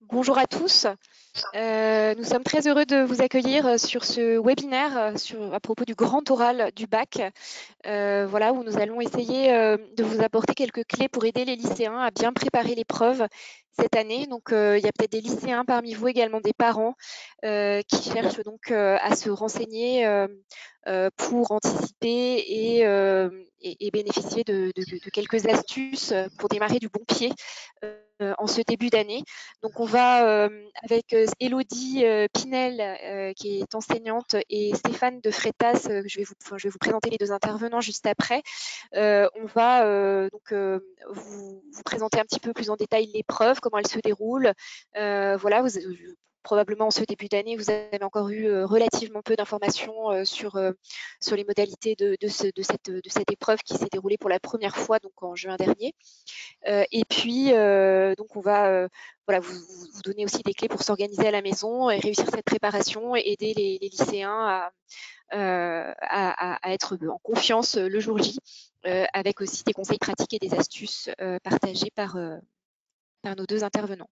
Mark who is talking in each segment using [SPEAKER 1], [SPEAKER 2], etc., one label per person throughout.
[SPEAKER 1] Bonjour à tous. Nous sommes très heureux de vous accueillir sur ce webinaire à propos du grand oral du bac, voilà, où nous allons essayer de vous apporter quelques clés pour aider les lycéens à bien préparer l'épreuve cette année. Donc, il y a peut-être des lycéens parmi vous, également des parents, qui cherchent donc à se renseigner pour anticiper et bénéficier de quelques astuces pour démarrer du bon pied en ce début d'année. Donc, on va avec Élodie Pinel, qui est enseignante, et Stéphane de Freitas, je vais vous présenter les deux intervenants juste après. On va vous présenter un petit peu plus en détail l'épreuve, comment elle se déroule. Voilà, probablement en ce début d'année, vous avez encore eu relativement peu d'informations sur les modalités de cette épreuve qui s'est déroulée pour la première fois donc en juin dernier. Et puis, donc on va voilà, vous donner aussi des clés pour s'organiser à la maison et réussir cette préparation et aider les lycéens à être en confiance le jour J, avec aussi des conseils pratiques et des astuces partagées par nos deux intervenants.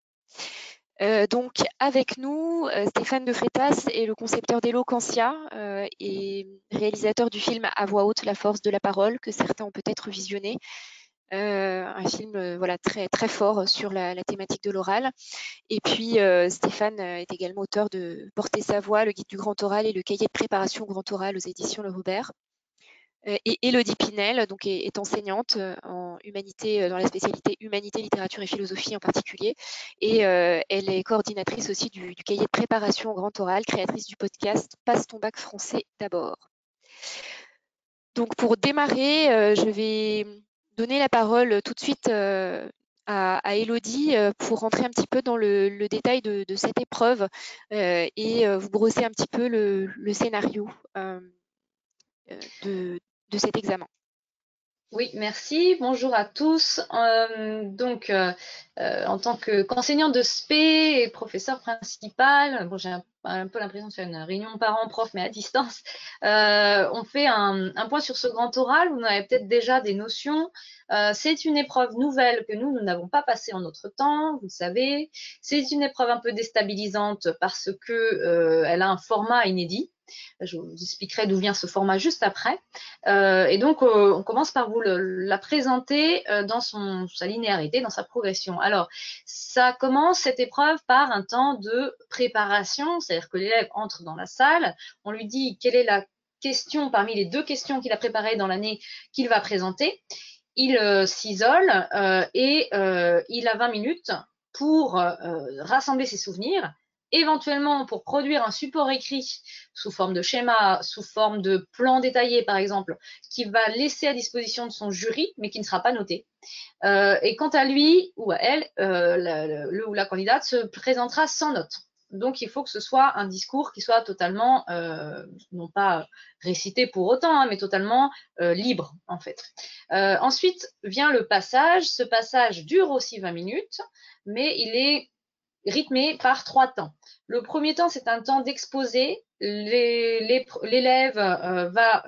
[SPEAKER 1] Donc avec nous, Stéphane de Freitas est le concepteur d'Eloquentia et réalisateur du film À voix haute, la force de la parole, que certains ont peut-être visionné. Un film voilà, très, très fort sur la thématique de l'oral. Et puis Stéphane est également auteur de Porter sa voix, le guide du grand oral et le cahier de préparation au grand oral aux éditions Le Robert. Et Élodie Pinel donc, est enseignante en humanité, dans la spécialité humanité, littérature et philosophie en particulier. Et elle est coordinatrice aussi du cahier de préparation au grand oral, créatrice du podcast Passe ton bac français d'abord. Donc pour démarrer, je vais donner la parole tout de suite à Élodie pour rentrer un petit peu dans le détail de cette épreuve et vous brosser un petit peu le scénario de cet examen.
[SPEAKER 2] Oui, merci. Bonjour à tous. En tant qu'enseignante de spé et professeur principal, bon, j'ai un peu l'impression de faire une réunion parents-prof, mais à distance. On fait un point sur ce grand oral. Vous en avez peut-être déjà des notions. C'est une épreuve nouvelle que nous n'avons pas passée en notre temps, vous le savez. C'est une épreuve un peu déstabilisante parce que elle a un format inédit. Je vous expliquerai d'où vient ce format juste après. On commence par vous la présenter dans sa linéarité, dans sa progression. Alors, ça commence cette épreuve par un temps de préparation, c'est-à-dire que l'élève entre dans la salle, on lui dit quelle est la question parmi les deux questions qu'il a préparées dans l'année qu'il va présenter. Il s'isole et il a 20 minutes pour rassembler ses souvenirs, éventuellement pour produire un support écrit sous forme de schéma, sous forme de plan détaillé par exemple, qui va laisser à disposition de son jury, mais qui ne sera pas noté. Et quant à lui ou à elle, le ou la candidate se présentera sans note. Donc, il faut que ce soit un discours qui soit totalement, non pas récité pour autant, hein, mais totalement libre, en fait. Ensuite vient le passage. Ce passage dure aussi 20 minutes, mais il est rythmé par 3 temps. Le premier temps, c'est un temps d'exposé. L'élève va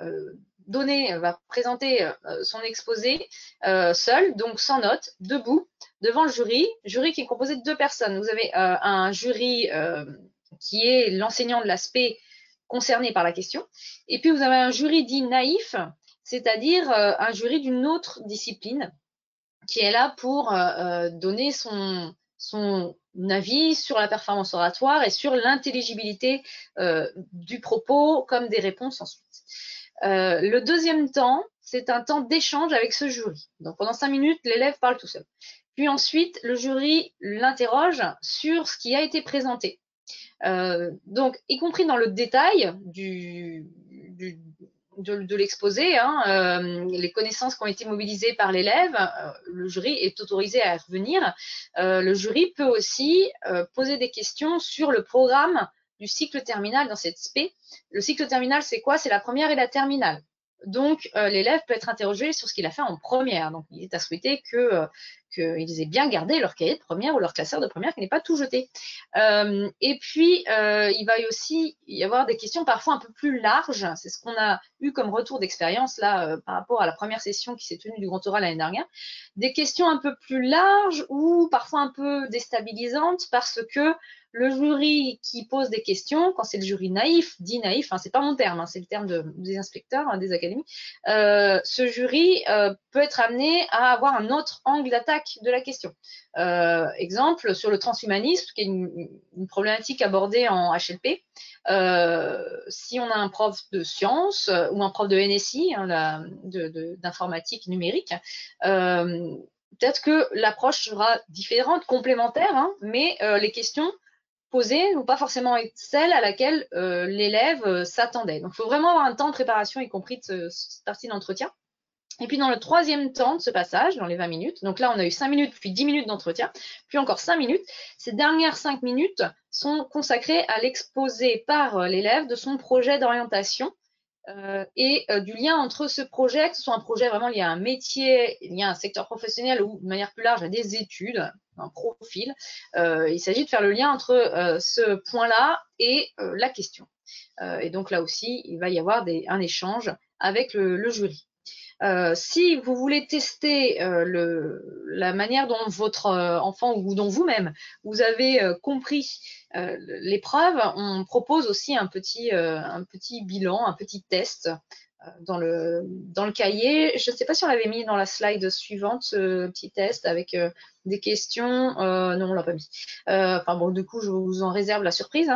[SPEAKER 2] présenter son exposé seul, donc sans note, debout, devant le jury qui est composé de 2 personnes. Vous avez un jury qui est l'enseignant de l'aspect concerné par la question, et puis vous avez un jury dit naïf, c'est-à-dire un jury d'une autre discipline qui est là pour donner son avis sur la performance oratoire et sur l'intelligibilité du propos comme des réponses ensuite. Le deuxième temps, c'est un temps d'échange avec ce jury. Donc pendant 5 minutes, l'élève parle tout seul. Puis ensuite, le jury l'interroge sur ce qui a été présenté. Donc, y compris dans le détail de l'exposé, hein, les connaissances qui ont été mobilisées par l'élève, le jury est autorisé à y revenir. Le jury peut aussi poser des questions sur le programme du cycle terminal dans cette spé. Le cycle terminal, c'est quoi? C'est la première et la terminale. Donc, l'élève peut être interrogé sur ce qu'il a fait en première. Donc, il est à souhaiter que qu'ils aient bien gardé leur cahier de première ou leur classeur de première qui n'est pas tout jeté. Et puis, il va aussi y avoir des questions parfois un peu plus larges. C'est ce qu'on a eu comme retour d'expérience là par rapport à la première session qui s'est tenue du Grand Oral l'année dernière. Des questions un peu plus larges ou parfois un peu déstabilisantes parce que le jury qui pose des questions, quand c'est le jury naïf, dit naïf, c'est pas mon terme, c'est le terme des inspecteurs, des académies, ce jury peut être amené à avoir un autre angle d'attaque de la question. Exemple, sur le transhumanisme, qui est une problématique abordée en HLP, si on a un prof de sciences ou un prof de NSI, d'informatique numérique, peut-être que l'approche sera différente, complémentaire, mais les questions posée ou pas forcément celle à laquelle l'élève s'attendait. Donc, il faut vraiment avoir un temps de préparation, y compris de cette partie d'entretien. Et puis, dans le troisième temps de ce passage, dans les 20 minutes, donc là, on a eu 5 minutes, puis 10 minutes d'entretien, puis encore 5 minutes. Ces dernières 5 minutes sont consacrées à l'exposé par l'élève de son projet d'orientation et du lien entre ce projet, que ce soit un projet vraiment lié à un métier, lié à un secteur professionnel ou de manière plus large à des études, un profil. Il s'agit de faire le lien entre ce point-là et la question. Et donc là aussi, il va y avoir un échange avec le jury. Si vous voulez tester la manière dont votre enfant ou dont vous-même vous avez compris l'épreuve, on propose aussi un petit bilan, un petit test dans le cahier. Je ne sais pas si on l'avait mis dans la slide suivante, ce petit test avec des questions. Non, on l'a pas mis. Enfin bon, du coup, je vous en réserve la surprise,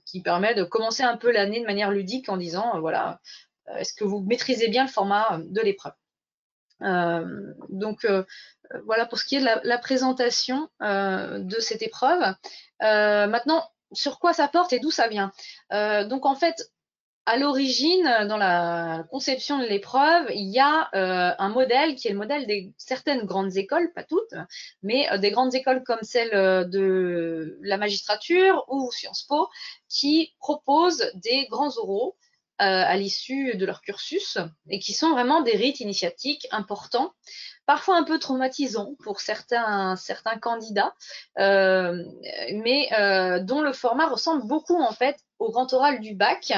[SPEAKER 2] qui permet de commencer un peu l'année de manière ludique en disant, voilà, est-ce que vous maîtrisez bien le format de l'épreuve? Donc, voilà pour ce qui est de la présentation de cette épreuve. Maintenant, sur quoi ça porte et d'où ça vient? Donc, en fait, à l'origine, dans la conception de l'épreuve, il y a un modèle qui est le modèle de certaines grandes écoles, pas toutes, mais des grandes écoles comme celle de la magistrature ou Sciences Po, qui proposent des grands oraux à l'issue de leur cursus et qui sont vraiment des rites initiatiques importants, parfois un peu traumatisants pour certains candidats, mais dont le format ressemble beaucoup en fait au grand oral du bac.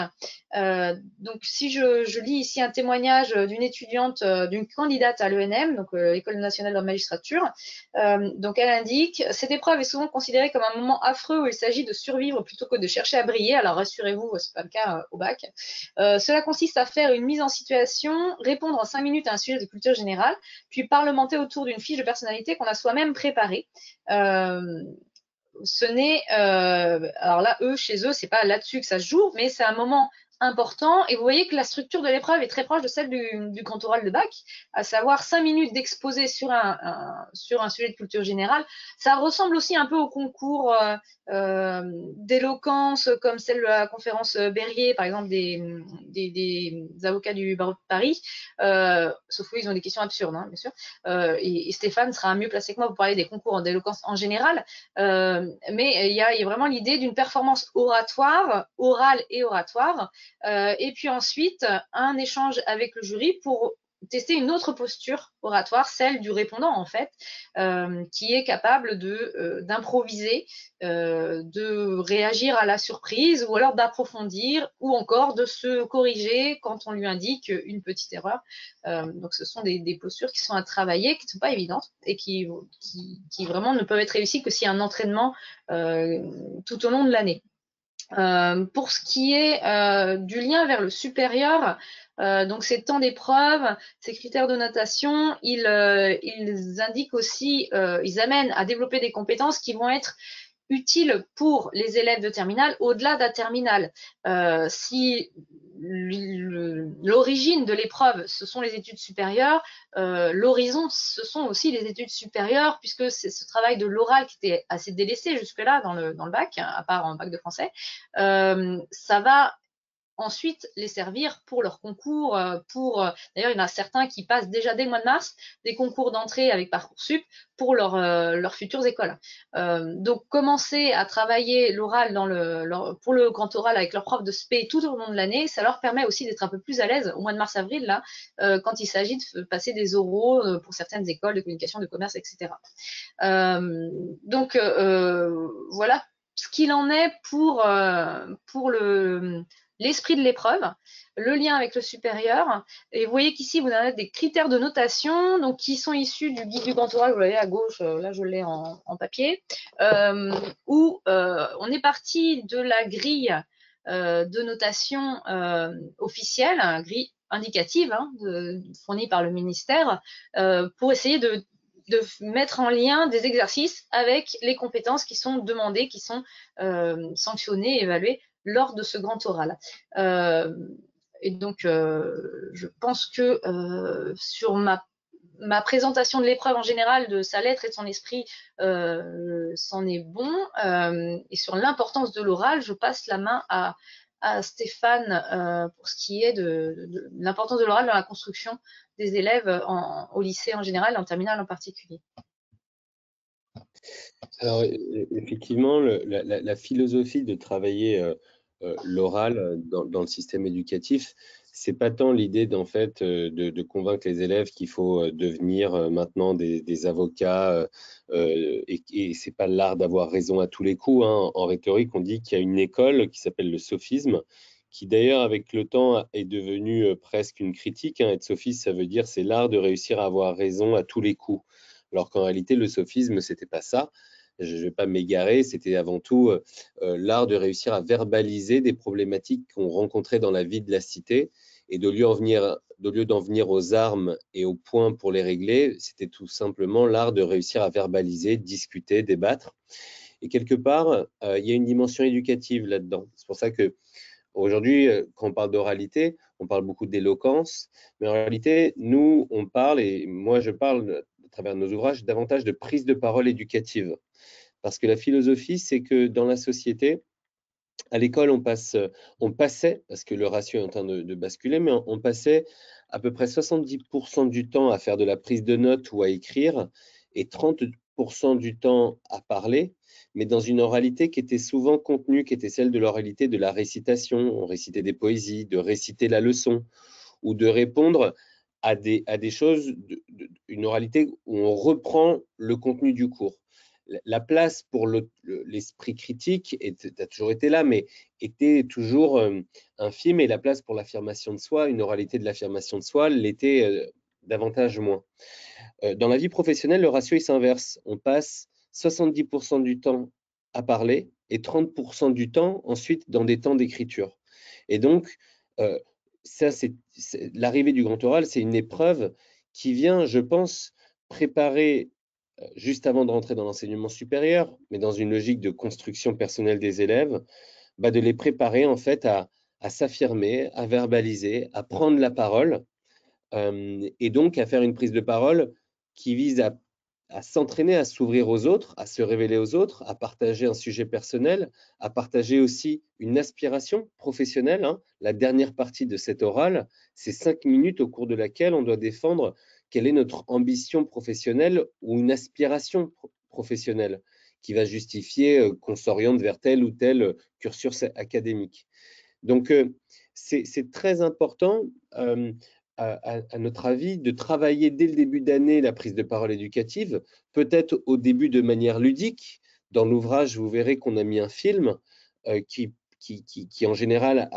[SPEAKER 2] Donc si je lis ici un témoignage d'une étudiante, d'une candidate à l'ENM, donc l'École nationale de la magistrature, donc elle indique: cette épreuve est souvent considérée comme un moment affreux où il s'agit de survivre plutôt que de chercher à briller. Alors rassurez-vous, c'est pas le cas au bac. Cela consiste à faire une mise en situation, répondre en 5 minutes à un sujet de culture générale, puis parlementer autour d'une fiche de personnalité qu'on a soi-même préparée. Ce n'est, alors là, chez eux, c'est pas là-dessus que ça se joue, mais c'est un moment important. Et vous voyez que la structure de l'épreuve est très proche de celle du grand oral de bac, à savoir 5 minutes d'exposé sur un sujet de culture générale. Ça ressemble aussi un peu au concours d'éloquence, comme celle de la conférence Berrier, par exemple, des avocats du barreau de Paris, sauf qu'ils ont des questions absurdes, bien sûr. Et Stéphane sera mieux placé que moi pour parler des concours d'éloquence en général. Mais il y a vraiment l'idée d'une performance oratoire, orale et oratoire, et puis ensuite un échange avec le jury pour tester une autre posture oratoire, celle du répondant en fait, qui est capable d'improviser, de réagir à la surprise ou alors d'approfondir ou encore de se corriger quand on lui indique une petite erreur. Donc ce sont des postures qui sont à travailler, qui ne sont pas évidentes et qui vraiment ne peuvent être réussies que s'il y a un entraînement tout au long de l'année. Pour ce qui est du lien vers le supérieur, donc ces temps d'épreuve, ces critères de notation, ils indiquent aussi, ils amènent à développer des compétences qui vont être utiles pour les élèves de terminale au-delà de la terminale. Si l'origine de l'épreuve, ce sont les études supérieures, l'horizon, ce sont aussi les études supérieures, puisque c'est ce travail de l'oral qui était assez délaissé jusque-là dans le bac, à part en bac de français. Ça va ensuite les servir pour leur concours. D'ailleurs, il y en a certains qui passent déjà dès le mois de mars des concours d'entrée avec Parcoursup pour leurs futures écoles. Donc, commencer à travailler l'oral pour le grand oral avec leurs profs de spé tout au long de l'année, ça leur permet aussi d'être un peu plus à l'aise au mois de mars-avril, là, quand il s'agit de passer des oraux pour certaines écoles de communication, de commerce, etc. Donc, voilà ce qu'il en est pour l'esprit de l'épreuve, le lien avec le supérieur. Et vous voyez qu'ici, vous avez des critères de notation donc, qui sont issus du guide du grand oral. Vous l'avez à gauche, là je l'ai en papier, où on est parti de la grille de notation officielle, grille indicative fournie par le ministère, pour essayer de mettre en lien des exercices avec les compétences qui sont demandées, qui sont sanctionnées, évaluées lors de ce grand oral. Et donc, je pense que sur ma présentation de l'épreuve en général, de sa lettre et de son esprit, c'en est bon. Et sur l'importance de l'oral, je passe la main à Stéphane pour ce qui est de l'importance de l'oral dans la construction des élèves au lycée en général et en terminale en particulier.
[SPEAKER 3] Alors, effectivement, la philosophie de travailler l'oral dans le système éducatif, c'est pas tant l'idée d'en fait de convaincre les élèves qu'il faut devenir maintenant des avocats et c'est pas l'art d'avoir raison à tous les coups. Hein. En rhétorique, on dit qu'il y a une école qui s'appelle le sophisme, qui d'ailleurs avec le temps est devenue presque une critique. Hein. Être sophiste, ça veut dire c'est l'art de réussir à avoir raison à tous les coups. Alors qu'en réalité, le sophisme, c'était pas ça. Je ne vais pas m'égarer, c'était avant tout l'art de réussir à verbaliser des problématiques qu'on rencontrait dans la vie de la cité et de lieu d'en venir aux armes et aux points pour les régler, c'était tout simplement l'art de réussir à verbaliser, discuter, débattre. Et quelque part, il y a une dimension éducative là-dedans. C'est pour ça que aujourd'hui, quand on parle d'oralité, on parle beaucoup d'éloquence, mais en réalité, nous, on parle, et moi je parle à travers nos ouvrages, davantage de prise de parole éducative. Parce que la philosophie, c'est que dans la société, à l'école, on passait, parce que le ratio est en train de basculer, mais on passait à peu près 70% du temps à faire de la prise de notes ou à écrire, et 30% du temps à parler, mais dans une oralité qui était souvent contenue, qui était celle de l'oralité de la récitation. On récitait des poésies, de réciter la leçon, ou de répondre à des choses, une oralité où on reprend le contenu du cours. La place pour l'esprit critique a toujours été là, mais était toujours infime, et la place pour l'affirmation de soi, une oralité de l'affirmation de soi, l'était davantage moins. Dans la vie professionnelle, le ratio s'inverse. On passe 70% du temps à parler et 30% du temps ensuite dans des temps d'écriture. Et donc, ça, l'arrivée du grand oral, c'est une épreuve qui vient, je pense, préparer juste avant de rentrer dans l'enseignement supérieur, mais dans une logique de construction personnelle des élèves, de les préparer en fait à s'affirmer, à verbaliser, à prendre la parole, et donc à faire une prise de parole qui vise à s'entraîner, à s'ouvrir aux autres, à se révéler aux autres, à partager un sujet personnel, à partager aussi une aspiration professionnelle. Hein. La dernière partie de cet oral, c'est 5 minutes au cours de laquelle on doit défendre quelle est notre ambition professionnelle ou une aspiration professionnelle qui va justifier qu'on s'oriente vers tel ou tel cursus académique. Donc, c'est très important, à notre avis, de travailler dès le début d'année la prise de parole éducative, peut-être au début de manière ludique. Dans l'ouvrage, vous verrez qu'on a mis un film qui en général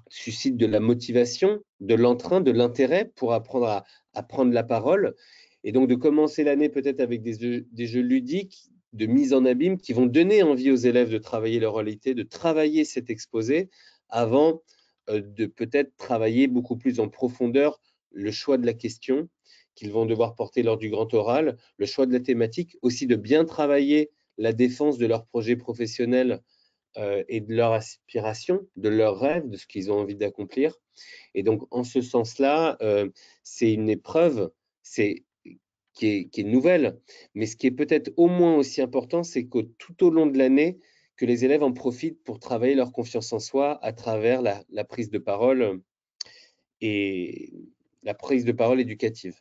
[SPEAKER 3] suscite de la motivation, de l'entrain, de l'intérêt pour apprendre à prendre la parole. Et donc de commencer l'année peut-être avec des jeux ludiques, de mise en abîme, qui vont donner envie aux élèves de travailler leur oralité, de travailler cet exposé, avant de peut-être travailler beaucoup plus en profondeur le choix de la question qu'ils vont devoir porter lors du grand oral, le choix de la thématique, aussi de bien travailler la défense de leur projet professionnel et de leur aspiration, de leurs rêves, de ce qu'ils ont envie d'accomplir. Et donc, en ce sens-là, c'est une épreuve qui est nouvelle, mais ce qui est peut-être au moins aussi important, c'est que tout au long de l'année, que les élèves en profitent pour travailler leur confiance en soi à travers la prise de parole et la prise de parole éducative.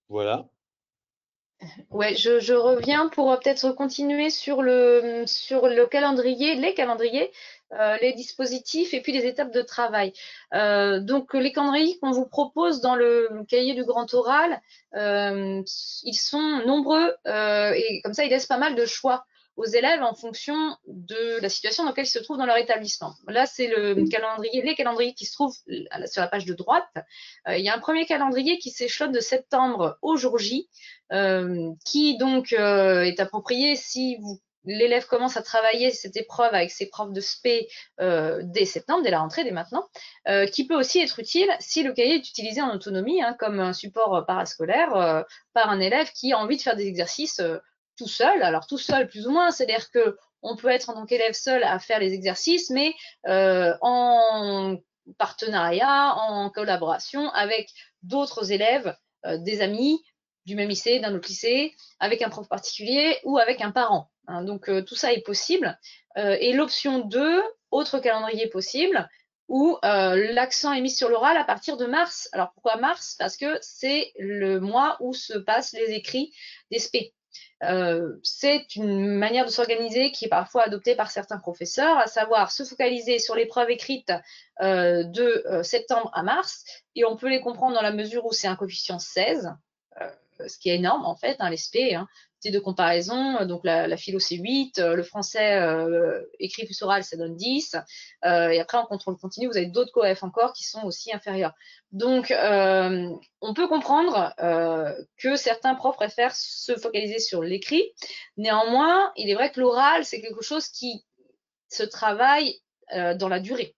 [SPEAKER 3] Voilà.
[SPEAKER 2] Ouais, je reviens pour peut-être continuer sur le calendrier, les calendriers, les dispositifs et puis les étapes de travail. Donc, les calendriers qu'on vous propose dans le cahier du grand oral, ils sont nombreux et comme ça, ils laissent pas mal de choix aux élèves en fonction de la situation dans laquelle ils se trouvent dans leur établissement. Là, c'est les calendriers qui se trouvent sur la page de droite. Il y a un premier calendrier qui s'échelonne de septembre au jour J, qui donc est approprié si l'élève commence à travailler cette épreuve avec ses profs de spé dès septembre, dès la rentrée, dès maintenant, qui peut aussi être utile si le cahier est utilisé en autonomie, hein, comme un support parascolaire par un élève qui a envie de faire des exercices tout seul. Alors tout seul plus ou moins, c'est-à-dire que on peut être en tant qu'élève seul à faire les exercices, mais en partenariat, en collaboration avec d'autres élèves, des amis, du même lycée, d'un autre lycée, avec un prof particulier ou avec un parent. Hein. Donc tout ça est possible. Et l'option 2, autre calendrier possible, où l'accent est mis sur l'oral à partir de mars. Alors pourquoi mars? Parce que c'est le mois où se passent les écrits des SP. C'est une manière de s'organiser qui est parfois adoptée par certains professeurs, à savoir se focaliser sur l'épreuve écrite de septembre à mars, et on peut les comprendre dans la mesure où c'est un coefficient 16, ce qui est énorme en fait, hein, les SP, hein, c'est de comparaison, donc la philo c'est 8, le français écrit plus oral ça donne 10, et après en contrôle continu vous avez d'autres coefs encore qui sont aussi inférieurs. Donc on peut comprendre que certains profs préfèrent se focaliser sur l'écrit, néanmoins il est vrai que l'oral c'est quelque chose qui se travaille dans la durée.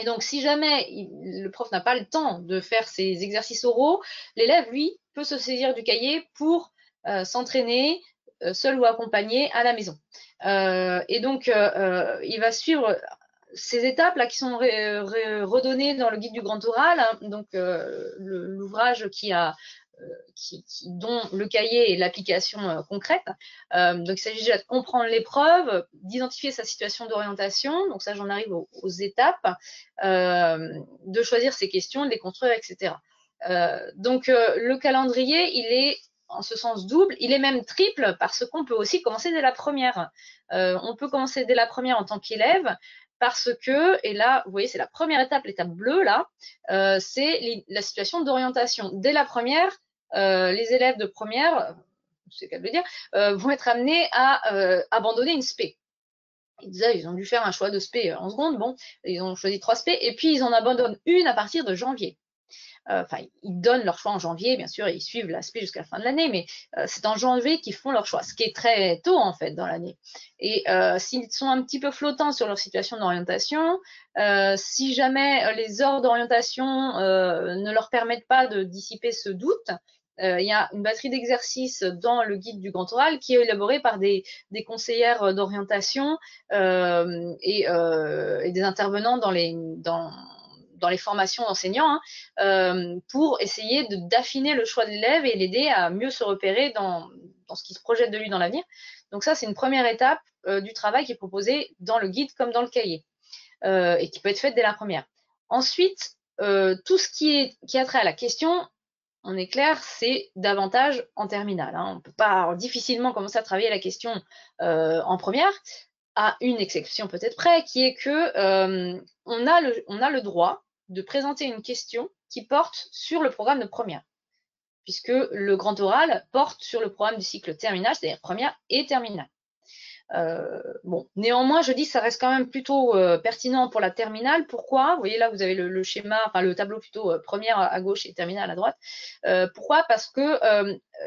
[SPEAKER 2] Et donc, si jamais le prof n'a pas le temps de faire ses exercices oraux, l'élève, lui, peut se saisir du cahier pour s'entraîner, seul ou accompagné, à la maison. Et donc, il va suivre ces étapes-là qui sont redonnées dans le guide du grand oral, hein, donc l'ouvrage dont le cahier est l'application concrète. Donc, il s'agit déjà de comprendre l'épreuve, d'identifier sa situation d'orientation. Donc, ça, j'en arrive aux étapes, de choisir ses questions, de les construire, etc. Donc, le calendrier, il est en ce sens double, il est même triple parce qu'on peut aussi commencer dès la première. On peut commencer dès la première en tant qu'élève parce que, et là, vous voyez, c'est la première étape, l'étape bleue, là, c'est la situation d'orientation. Dès la première, les élèves de première, c'est qu'à le dire, vont être amenés à abandonner une spé. Ils ont dû faire un choix de spé en seconde, bon, ils ont choisi 3 spé, et puis ils en abandonnent une à partir de janvier. Enfin, ils donnent leur choix en janvier, bien sûr, et ils suivent l'aspect jusqu'à la fin de l'année, mais c'est en janvier qu'ils font leur choix, ce qui est très tôt en fait dans l'année. Et s'ils sont un petit peu flottants sur leur situation d'orientation, si jamais les heures d'orientation ne leur permettent pas de dissiper ce doute, il y a une batterie d'exercices dans le guide du grand oral qui est élaboré par des conseillères d'orientation et des intervenants dans les formations d'enseignants, hein, pour essayer d'affiner le choix de l'élève et l'aider à mieux se repérer dans ce qui se projette de lui dans l'avenir. Donc ça, c'est une première étape du travail qui est proposé dans le guide comme dans le cahier et qui peut être faite dès la première. Ensuite, tout ce qui a trait à la question, on est clair, c'est davantage en terminale. Hein. On ne peut pas difficilement commencer à travailler la question en première, à une exception peut-être près, qui est que on a le droit de présenter une question qui porte sur le programme de première, puisque le grand oral porte sur le programme du cycle terminal, c'est-à-dire première et terminale. Bon, néanmoins, je dis ça reste quand même plutôt pertinent pour la terminale. Pourquoi? Vous voyez là, vous avez le schéma, enfin le tableau plutôt première à gauche et terminale à droite. Pourquoi? Parce que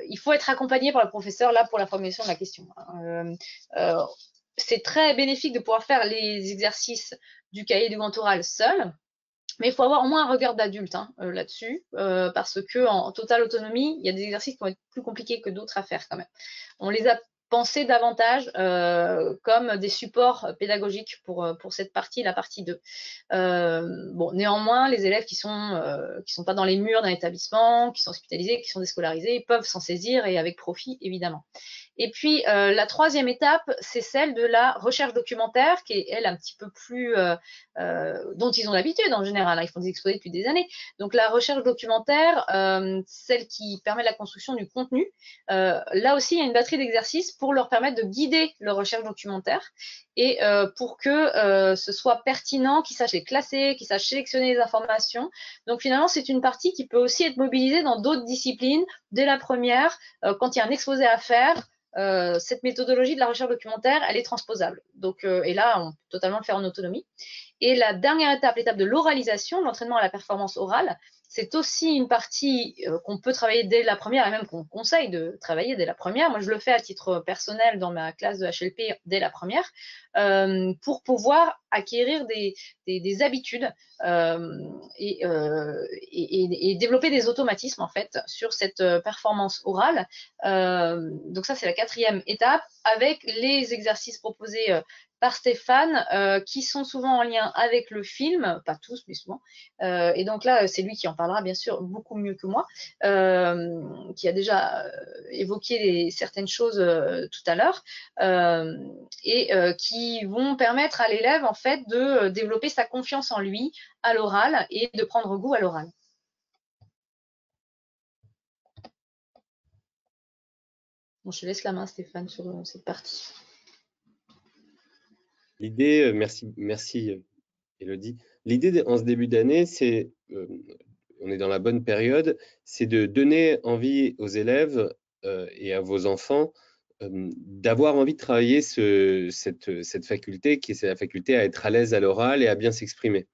[SPEAKER 2] il faut être accompagné par le professeur là pour la formulation de la question. C'est très bénéfique de pouvoir faire les exercices du cahier du grand oral seul, mais il faut avoir au moins un regard d'adulte là-dessus, parce que en totale autonomie, il y a des exercices qui vont être plus compliqués que d'autres à faire quand même. On les a pensés davantage comme des supports pédagogiques pour cette partie, la partie 2. Bon, néanmoins, les élèves qui sont pas dans les murs d'un établissement, qui sont hospitalisés, qui sont déscolarisés, ils peuvent s'en saisir et avec profit, évidemment. Et puis, la troisième étape, c'est celle de la recherche documentaire, qui est, elle, un petit peu plus… dont ils ont l'habitude, en général. Hein, ils font des exposés depuis des années. Donc, la recherche documentaire, celle qui permet la construction du contenu, là aussi, il y a une batterie d'exercices pour leur permettre de guider leur recherche documentaire et pour que ce soit pertinent, qu'ils sachent les classer, qu'ils sachent sélectionner les informations. Donc, finalement, c'est une partie qui peut aussi être mobilisée dans d'autres disciplines dès la première, quand il y a un exposé à faire. Cette méthodologie de la recherche documentaire, elle est transposable. Donc, et là, on peut totalement le faire en autonomie. Et la dernière étape, l'étape de l'oralisation, l'entraînement à la performance orale, c'est aussi une partie qu'on peut travailler dès la première et même qu'on conseille de travailler dès la première. Moi, je le fais à titre personnel dans ma classe de HLP dès la première pour pouvoir acquérir des habitudes et développer des automatismes en fait sur cette performance orale. Donc ça, c'est la quatrième étape avec les exercices proposés par Stéphane, qui sont souvent en lien avec le film, pas tous, mais souvent. Et donc là, c'est lui qui en parlera bien sûr beaucoup mieux que moi, qui a déjà évoqué certaines choses tout à l'heure, et qui vont permettre à l'élève en fait de développer sa confiance en lui à l'oral et de prendre goût à l'oral. Bon, je te laisse la main, Stéphane, sur cette partie.
[SPEAKER 3] L'idée, merci Élodie. L'idée en ce début d'année, c'est, on est dans la bonne période, c'est de donner envie aux élèves et à vos enfants d'avoir envie de travailler cette faculté qui est la faculté à être à l'aise à l'oral et à bien s'exprimer.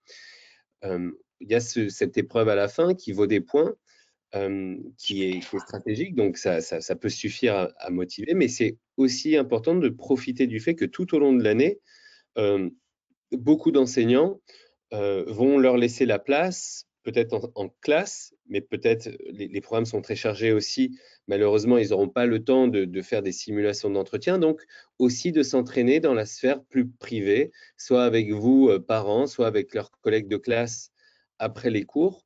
[SPEAKER 3] Il y a cette épreuve à la fin qui vaut des points, qui est stratégique, donc ça peut suffire à motiver, mais c'est aussi important de profiter du fait que tout au long de l'année, beaucoup d'enseignants vont leur laisser la place, peut-être en classe, mais peut-être les programmes sont très chargés aussi. Malheureusement, ils n'auront pas le temps de faire des simulations d'entretien, donc aussi de s'entraîner dans la sphère plus privée, soit avec vous, parents, soit avec leurs collègues de classe après les cours.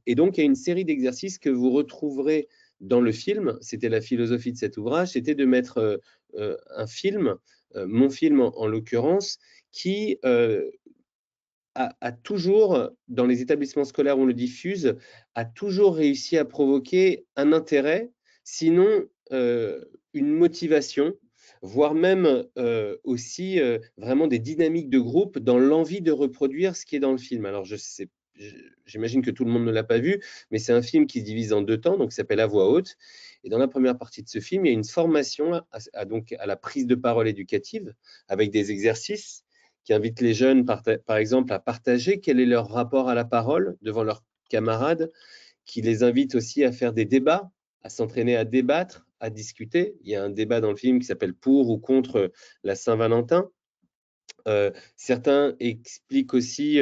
[SPEAKER 3] Et donc, il y a une série d'exercices que vous retrouverez dans le film. C'était la philosophie de cet ouvrage, c'était de mettre un film, mon film en l'occurrence, qui a toujours, dans les établissements scolaires où on le diffuse, a toujours réussi à provoquer un intérêt, sinon une motivation, voire même aussi vraiment des dynamiques de groupe dans l'envie de reproduire ce qui est dans le film. Alors, j'imagine que tout le monde ne l'a pas vu, mais c'est un film qui se divise en 2 temps, donc qui s'appelle À voix haute. Et dans la première partie de ce film, il y a une formation à la prise de parole éducative avec des exercices qui invitent les jeunes, par exemple, à partager quel est leur rapport à la parole devant leurs camarades, qui les invite aussi à faire des débats, à s'entraîner à débattre, à discuter. Il y a un débat dans le film qui s'appelle « Pour ou contre la Saint-Valentin ». Certains expliquent aussi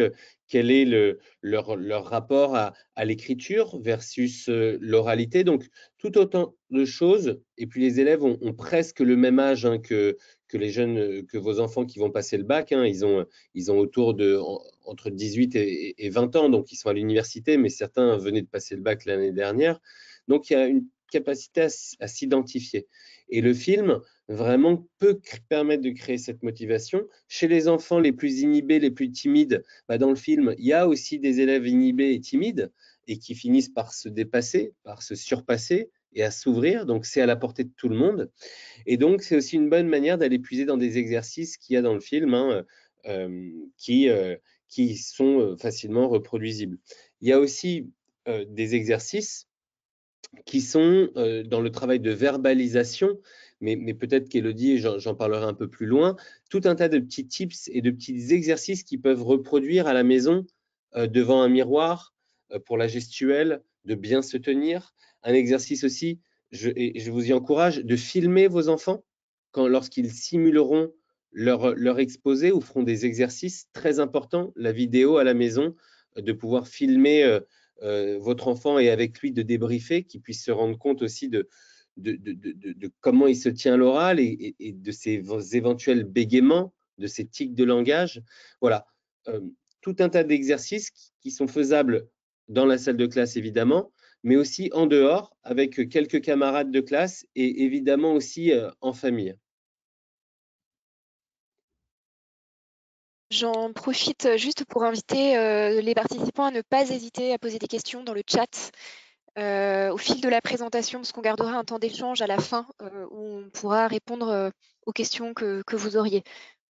[SPEAKER 3] quel est leur rapport à l'écriture versus l'oralité. Donc, tout autant de choses. Et puis, les élèves ont presque le même âge hein, que les jeunes, que vos enfants qui vont passer le bac. Hein. Ils ont autour de entre 18 et 20 ans, donc ils sont à l'université, mais certains venaient de passer le bac l'année dernière. Donc, il y a une capacité à s'identifier. Et le film, vraiment, peut permettre de créer cette motivation. Chez les enfants les plus inhibés, les plus timides, dans le film, il y a aussi des élèves inhibés et timides et qui finissent par se dépasser, par se surpasser et à s'ouvrir. Donc, c'est à la portée de tout le monde. Et donc, c'est aussi une bonne manière d'aller puiser dans des exercices qu'il y a dans le film hein, qui sont facilement reproduisibles. Il y a aussi des exercices qui sont dans le travail de verbalisation, mais peut-être qu'Élodie, j'en parlerai un peu plus loin, tout un tas de petits tips et de petits exercices qui peuvent reproduire à la maison devant un miroir pour la gestuelle, de bien se tenir. Un exercice aussi, je vous y encourage, de filmer vos enfants lorsqu'ils simuleront leur exposé ou feront des exercices très importants, la vidéo à la maison, de pouvoir filmer votre enfant et avec lui de débriefer, qu'il puisse se rendre compte aussi de de comment il se tient à l'oral et de ses éventuels bégaiements, de ses tics de langage. Voilà, tout un tas d'exercices qui sont faisables dans la salle de classe, évidemment, mais aussi en dehors, avec quelques camarades de classe et évidemment aussi en famille.
[SPEAKER 1] J'en profite juste pour inviter les participants à ne pas hésiter à poser des questions dans le chat au fil de la présentation, parce qu'on gardera un temps d'échange à la fin où on pourra répondre aux questions que vous auriez.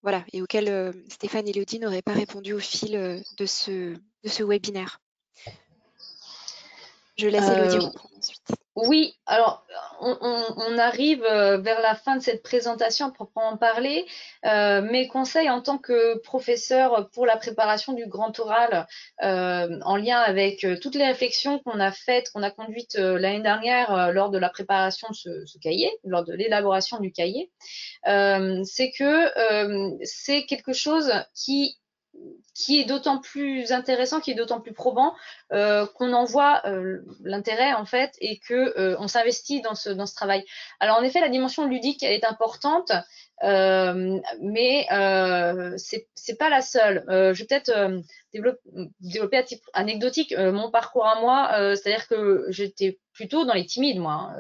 [SPEAKER 1] Voilà, et auxquelles Stéphane et Élodie n'auraient pas répondu au fil de ce webinaire. Je laisse Élodie reprendre ensuite.
[SPEAKER 2] Oui, alors on arrive vers la fin de cette présentation à proprement parler. Mes conseils en tant que professeur pour la préparation du grand oral, en lien avec toutes les réflexions qu'on a faites, qu'on a conduites l'année dernière lors de la préparation de ce cahier, lors de l'élaboration du cahier, c'est que c'est quelque chose qui est d'autant plus intéressant, qui est d'autant plus probant qu'on en voit l'intérêt en fait et que on s'investit dans ce travail. Alors en effet, la dimension ludique elle est importante, mais c'est pas la seule. Je vais peut-être développer à titre anecdotique mon parcours à moi, c'est-à-dire que j'étais plutôt dans les timides, moi,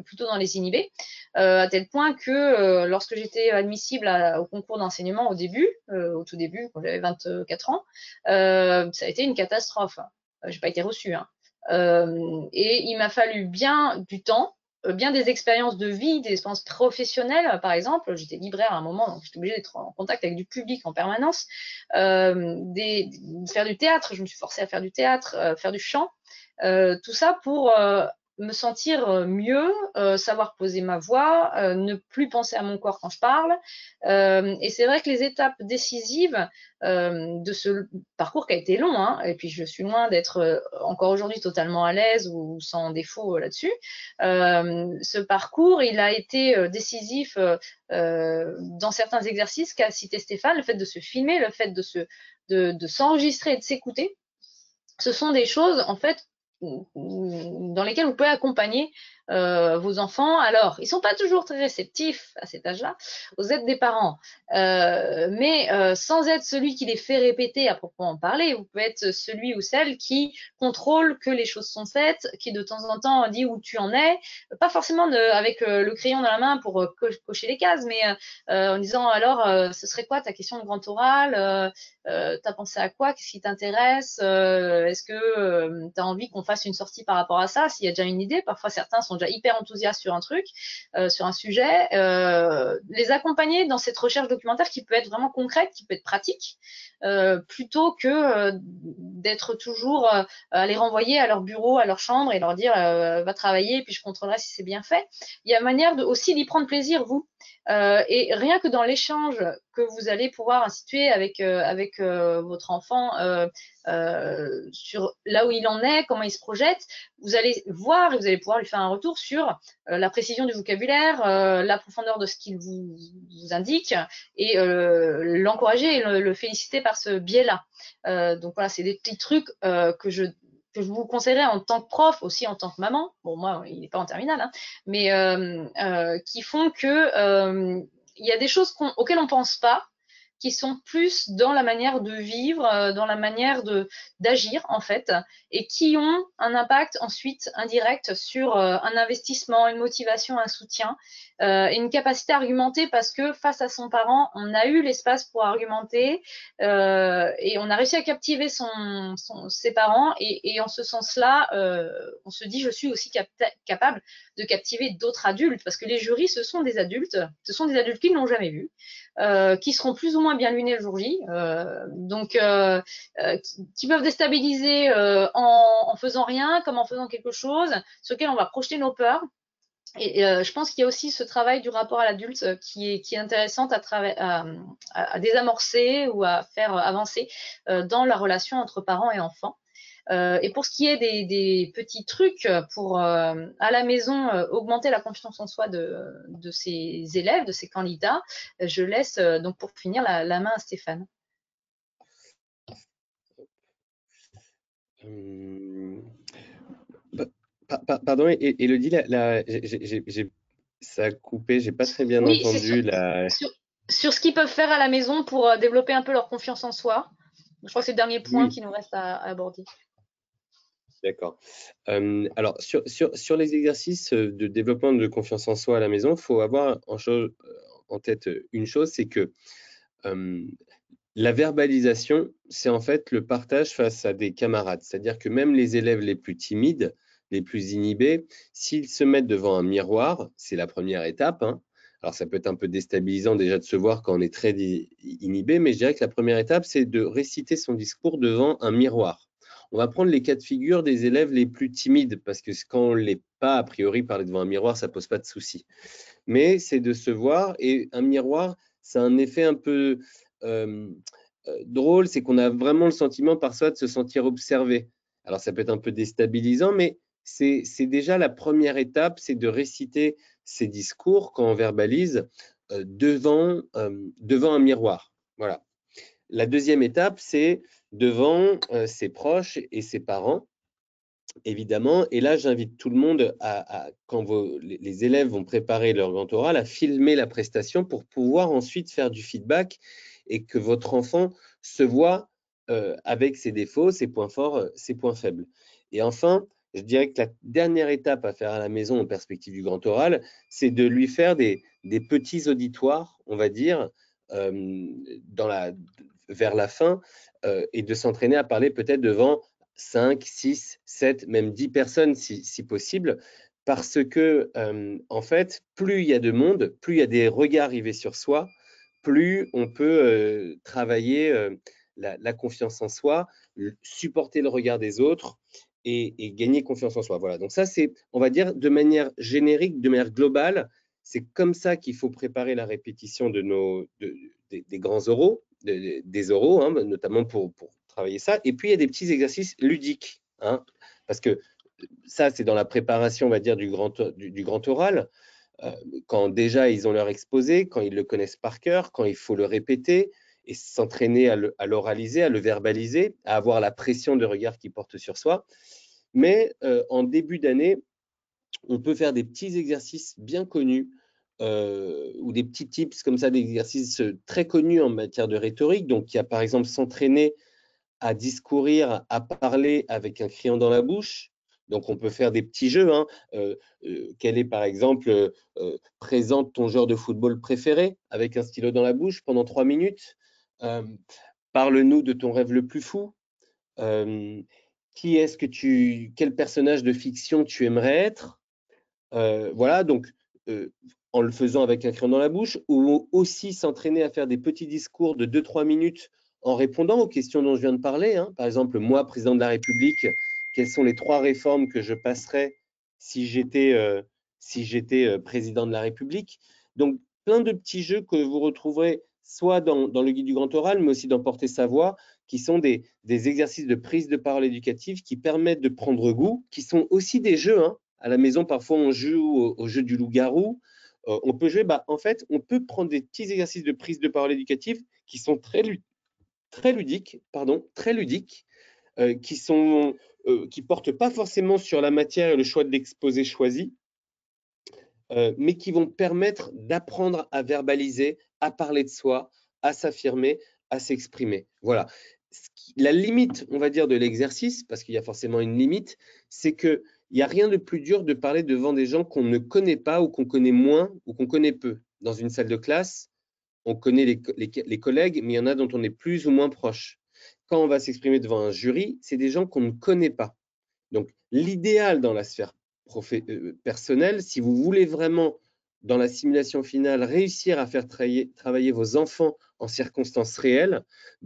[SPEAKER 2] plutôt dans les inhibés, à tel point que lorsque j'étais admissible au concours d'enseignement au tout début, quand j'avais 24 ans, ça a été une catastrophe. J'ai pas été reçue. Hein. Et il m'a fallu bien du temps, bien des expériences de vie, des expériences professionnelles, par exemple. J'étais libraire à un moment, donc j'étais obligée d'être en contact avec du public en permanence. Faire du théâtre, je me suis forcée à faire du théâtre, faire du chant. Tout ça pour me sentir mieux, savoir poser ma voix, ne plus penser à mon corps quand je parle. Et c'est vrai que les étapes décisives de ce parcours qui a été long, hein, et puis je suis loin d'être encore aujourd'hui totalement à l'aise ou sans défaut là-dessus. Ce parcours, il a été décisif dans certains exercices qu'a cité Stéphane, le fait de se filmer, le fait de s'enregistrer et de s'écouter. Ce sont des choses, en fait, dans lesquelles vous pouvez accompagner vos enfants. Alors, ils sont pas toujours très réceptifs à cet âge-là aux aides des parents, mais sans être celui qui les fait répéter à proprement parler, vous pouvez être celui ou celle qui contrôle que les choses sont faites, qui de temps en temps dit où tu en es, pas forcément avec le crayon dans la main pour cocher les cases, mais en disant alors ce serait quoi ta question de grand oral, t'as pensé à quoi, qu'est-ce qui t'intéresse, est-ce que t'as envie qu'on fasse une sortie par rapport à ça, s'il y a déjà une idée. Parfois certains sont déjà hyper enthousiastes sur un truc, sur un sujet, les accompagner dans cette recherche documentaire qui peut être vraiment concrète, qui peut être pratique, plutôt que d'être toujours à les renvoyer à leur bureau, à leur chambre et leur dire va travailler et puis je contrôlerai si c'est bien fait. Il y a manière aussi d'y prendre plaisir, vous. Et rien que dans l'échange que vous allez pouvoir instituer avec votre enfant sur là où il en est, comment il se projette, vous allez voir et vous allez pouvoir lui faire un retour sur la précision du vocabulaire, la profondeur de ce qu'il vous indique et l'encourager et le féliciter par ce biais-là. Donc voilà, c'est des petits trucs que je vous conseillerais en tant que prof, aussi en tant que maman. Bon, moi, il n'est pas en terminale, hein, mais qui font que il y a des choses auxquelles on pense pas, qui sont plus dans la manière de vivre, dans la manière d'agir en fait, et qui ont un impact ensuite indirect sur un investissement, une motivation, un soutien, et une capacité à argumenter parce que face à son parent, on a eu l'espace pour argumenter et on a réussi à captiver ses parents et en ce sens-là, on se dit je suis aussi capable de captiver d'autres adultes parce que les jurys ce sont des adultes qui ne l'ont jamais vu. Qui seront plus ou moins bien lunés le jour J, donc qui peuvent déstabiliser en faisant rien comme en faisant quelque chose sur lequel on va projeter nos peurs. Et je pense qu'il y a aussi ce travail du rapport à l'adulte qui est intéressant à désamorcer ou à faire avancer dans la relation entre parents et enfants. Et pour ce qui est des petits trucs pour à la maison augmenter la confiance en soi de ces élèves, de ces candidats, je laisse donc pour finir la main à Stéphane.
[SPEAKER 3] Pardon, Élodie, ça a coupé, j'ai pas très bien
[SPEAKER 2] Oui, c'est
[SPEAKER 3] entendu.
[SPEAKER 2] sur ce qu'ils peuvent faire à la maison pour développer un peu leur confiance en soi. Je crois que c'est le dernier point
[SPEAKER 3] Oui,
[SPEAKER 2] qui nous reste à aborder.
[SPEAKER 3] d'accord. Alors, sur les exercices de développement de confiance en soi à la maison, il faut avoir en tête une chose, c'est que la verbalisation, c'est en fait le partage face à des camarades. C'est-à-dire que même les élèves les plus timides, les plus inhibés, s'ils se mettent devant un miroir, c'est la première étape, hein. Alors, ça peut être un peu déstabilisant déjà de se voir quand on est très inhibé, mais je dirais que la première étape, c'est de réciter son discours devant un miroir. On va prendre les cas de figure des élèves les plus timides, parce que quand on ne l'est pas, a priori, parler devant un miroir, ça ne pose pas de souci. Mais c'est de se voir, et un miroir, c'est un effet un peu drôle, c'est qu'on a vraiment le sentiment parfois de se sentir observé. Alors ça peut être un peu déstabilisant, mais c'est déjà la première étape, c'est de réciter ses discours quand on verbalise devant un miroir. Voilà. La deuxième étape, c'est devant ses proches et ses parents, évidemment. Et là, j'invite tout le monde quand les élèves vont préparer leur grand oral, à filmer la prestation pour pouvoir ensuite faire du feedback et que votre enfant se voit avec ses défauts, ses points forts, ses points faibles. Et enfin, je dirais que la dernière étape à faire à la maison en perspective du grand oral, c'est de lui faire des petits auditoires, on va dire, vers la fin, et de s'entraîner à parler peut-être devant 5, 6, 7, même 10 personnes si possible, parce que, en fait, plus il y a de monde, plus il y a des regards rivés sur soi, plus on peut travailler la confiance en soi, supporter le regard des autres et gagner confiance en soi. Voilà, donc ça, c'est, on va dire, de manière générique, de manière globale, c'est comme ça qu'il faut préparer la répétition des grands oraux, des oraux, hein, notamment pour travailler ça. Et puis, il y a des petits exercices ludiques, hein, parce que ça, c'est dans la préparation, on va dire, du grand oral. Quand déjà ils ont leur exposé, quand ils le connaissent par cœur, quand il faut le répéter et s'entraîner à l'oraliser, à le verbaliser, à avoir la pression de regard qui porte sur soi. Mais en début d'année, on peut faire des petits exercices bien connus ou des petits tips comme ça, des exercices très connus en matière de rhétorique. Donc, il y a par exemple s'entraîner à discourir, à parler avec un crayon dans la bouche. Donc, on peut faire des petits jeux. Hein. Quel est, par exemple, présente ton joueur de football préféré avec un stylo dans la bouche pendant 3 minutes. Parle-nous de ton rêve le plus fou. Quel personnage de fiction tu aimerais être? Voilà, donc en le faisant avec un crayon dans la bouche, ou aussi s'entraîner à faire des petits discours de 2-3 minutes en répondant aux questions dont je viens de parler. Hein. Par exemple, moi, président de la République, quelles sont les 3 réformes que je passerais si j'étais président de la République? Donc, plein de petits jeux que vous retrouverez soit dans le guide du grand oral, mais aussi dans Porter sa voix, qui sont des exercices de prise de parole éducative qui permettent de prendre goût, qui sont aussi des jeux. Hein. À la maison, parfois, on joue au jeu du loup-garou. On peut jouer, en fait, on peut prendre des petits exercices de prise de parole éducative qui sont très ludiques, qui portent pas forcément sur la matière et le choix de l'exposé choisi, mais qui vont permettre d'apprendre à verbaliser, à parler de soi, à s'affirmer, à s'exprimer. Voilà. La limite, on va dire, de l'exercice, parce qu'il y a forcément une limite, c'est qu'il n'y a rien de plus dur de parler devant des gens qu'on ne connaît pas ou qu'on connaît moins ou qu'on connaît peu. Dans une salle de classe, on connaît les collègues, mais il y en a dont on est plus ou moins proche. Quand on va s'exprimer devant un jury, c'est des gens qu'on ne connaît pas. Donc, l'idéal dans la sphère personnelle, si vous voulez vraiment, dans la simulation finale, réussir à faire travailler vos enfants en circonstances réelles,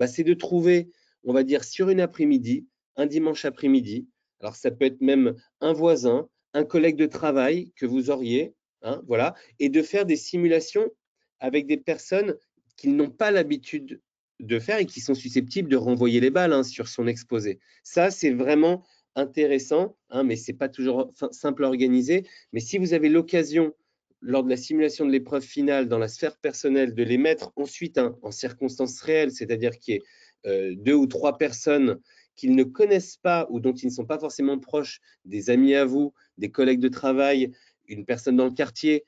[SPEAKER 3] c'est de trouver, on va dire, sur une après-midi, un dimanche après-midi, alors ça peut être même un voisin, un collègue de travail que vous auriez, hein, voilà, et de faire des simulations avec des personnes qui n'ont pas l'habitude de faire et qui sont susceptibles de renvoyer les balles, hein, sur son exposé. Ça, c'est vraiment intéressant, hein, mais ce n'est pas toujours simple à organiser. Mais si vous avez l'occasion, lors de la simulation de l'épreuve finale, dans la sphère personnelle, de les mettre ensuite, hein, en circonstances réelles, c'est-à-dire qu'il y ait 2 ou 3 personnes qu'ils ne connaissent pas ou dont ils ne sont pas forcément proches, des amis à vous, des collègues de travail, une personne dans le quartier,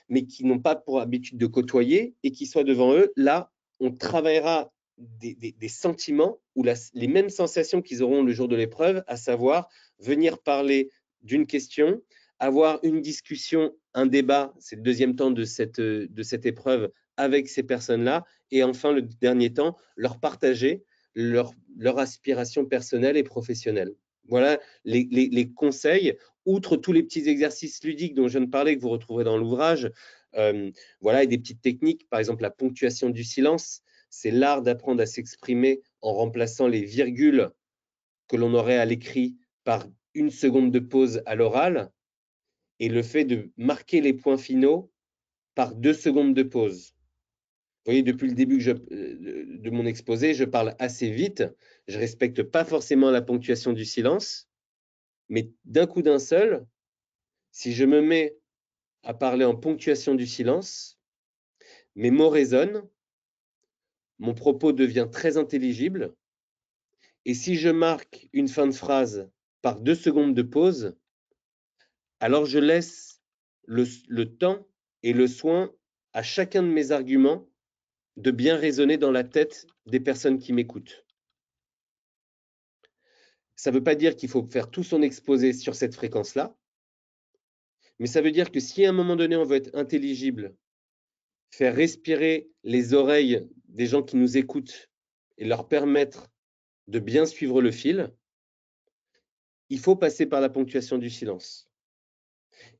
[SPEAKER 3] mais qui n'ont pas pour habitude de côtoyer et qui soient devant eux, là, on travaillera des sentiments ou les mêmes sensations qu'ils auront le jour de l'épreuve, à savoir venir parler d'une question, avoir une discussion, un débat, c'est le deuxième temps de cette épreuve avec ces personnes-là, et enfin, le dernier temps, leur partager leur aspiration personnelle et professionnelle. Voilà les conseils, outre tous les petits exercices ludiques dont je viens de parler, que vous retrouverez dans l'ouvrage, voilà, et des petites techniques, par exemple la ponctuation du silence, c'est l'art d'apprendre à s'exprimer en remplaçant les virgules que l'on aurait à l'écrit par une seconde de pause à l'oral, et le fait de marquer les points finaux par 2 secondes de pause. Vous voyez, depuis le début de mon exposé, je parle assez vite, je ne respecte pas forcément la ponctuation du silence, mais d'un coup d'un seul, si je me mets à parler en ponctuation du silence, mes mots résonnent, mon propos devient très intelligible, et si je marque une fin de phrase par 2 secondes de pause, alors je laisse le temps et le soin à chacun de mes arguments de bien résonner dans la tête des personnes qui m'écoutent. Ça ne veut pas dire qu'il faut faire tout son exposé sur cette fréquence-là, mais ça veut dire que si à un moment donné on veut être intelligible, faire respirer les oreilles des gens qui nous écoutent et leur permettre de bien suivre le fil, il faut passer par la ponctuation du silence.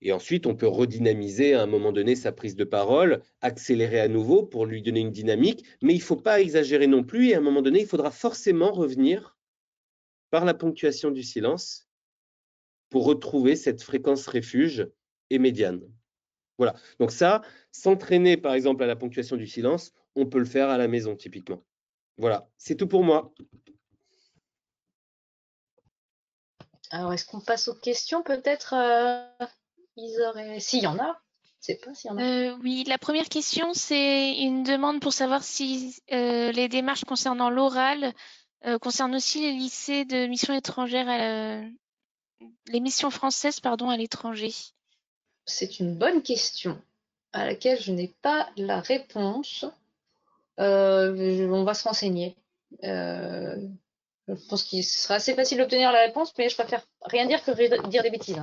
[SPEAKER 3] Et ensuite, on peut redynamiser à un moment donné sa prise de parole, accélérer à nouveau pour lui donner une dynamique, mais il ne faut pas exagérer non plus, et à un moment donné, il faudra forcément revenir par la ponctuation du silence pour retrouver cette fréquence refuge et médiane. Voilà, donc ça, s'entraîner par exemple à la ponctuation du silence, on peut le faire à la maison typiquement. Voilà, c'est tout pour moi.
[SPEAKER 2] Alors, est-ce qu'on passe aux questions peut-être S'il y en a, je ne sais pas s'il y en a.
[SPEAKER 4] Oui, la première question, c'est une demande pour savoir si les démarches concernant l'oral concernent aussi les lycées de mission étrangère, les missions françaises, pardon, à l'étranger.
[SPEAKER 2] C'est une bonne question à laquelle je n'ai pas la réponse. On va se renseigner. Je pense qu'il sera assez facile d'obtenir la réponse, mais je préfère rien dire que dire des bêtises.